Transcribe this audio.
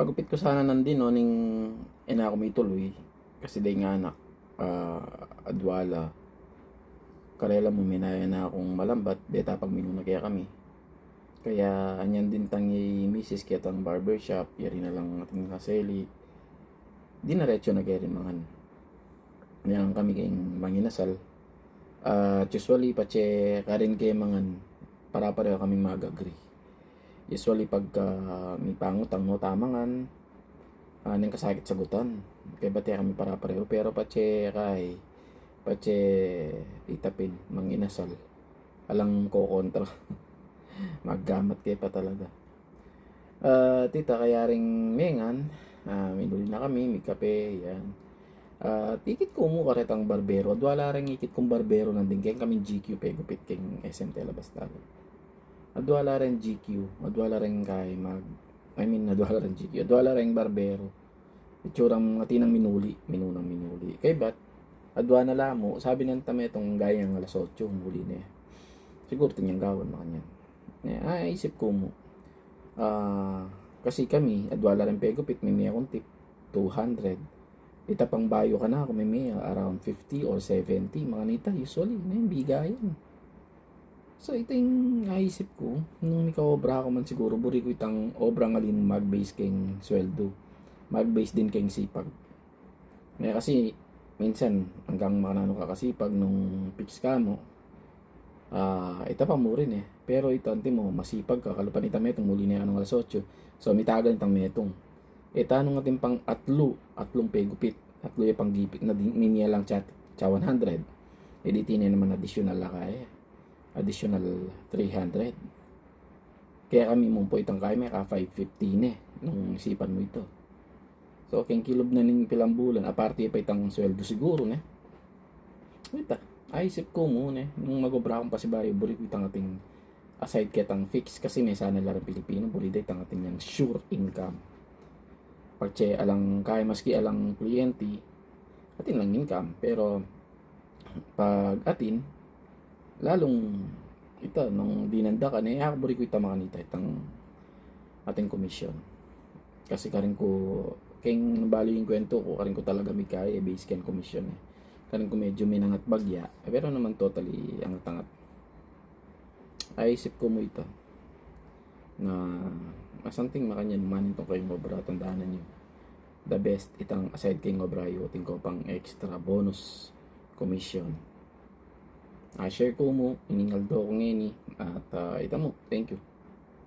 Pagupit ko sana nandin no ning ina ako may tuloy kasi day nga anak adwala karela mo minaya na akong malambat deta pag minuna kaya kami kaya anyan din tangi misis kaya tang barbershop yari na lang ating kaseli di na retso na kaya rin mangan yan kami kayong manginasal usually pache karin kay mangan para pareho kaming mag-agree. Usually pagka may pangutang no tamangan nang kasakit sagutan kaya bati kami para pareho pero pache itapin manginasal alang ko kontra maggamat kay pa talaga tita kaya ring mengan minuli na kami may kape yan tikit ko mo karetang barbero wala ring ikit kong barbero nanding kaya kami GQ pe gupit king SMT labas tayo adwala rin GQ, adwala rin kay adwala rin GQ, adwala rin barbero. Itsurang atinang minunang minuli. Kay bat, adwa na lamo, sabi ng tame itong gayang alas 8, muli na siguro tinyang gawan na kanyan. Isip ko mo, kasi kami, adwala rin pegupit, may akong tip, 200. Itapang bayo ka na, kung may around 50 or 70, mga nita, usually, na yung bigayan. So ito yung naisip ko nung ikaw-obra ako man siguro buri ko itang obra nga din mag-base keng sweldo mag-base din keng sipag kasi minsan hanggang manano ka kasipag nung fix ka mo ito pa mo rin pero ito ante mo masipag ka kalupan ita metong muli na anong alas 8 so mitagan itang metong anong ating pang atlong pegupit atlo yung pang gipit na minya lang chat 100 editin naman additional la kaya additional 300 kaya kami mo po itong kaya may ka 550 nung isipan mo ito so keng kilob na ning pilang bulan aparte pa itang sweldo siguro wait isip ko mo nung magobra akong pasibayo buri ko itang ating aside kitang fix kasi may sana larang Pilipino buri day itang ating yung sure income pagche alang kaya maski alang kliyente atin lang income pero pag atin lalong ito nung dinanda ka na buri ko ita makanita itang ating komisyon kasi karin ko keng nabali yung kwento ko karin ko talaga may kaya base can commission karin ko medyo minangat bagya pero naman totally angat-angat isip ko mo ito na something makanyan manin to kayong obra tandaan nyo the best itang aside kayong obra yung ko pang extra bonus commission share ko mo iningal do ko ngayon at ito mo thank you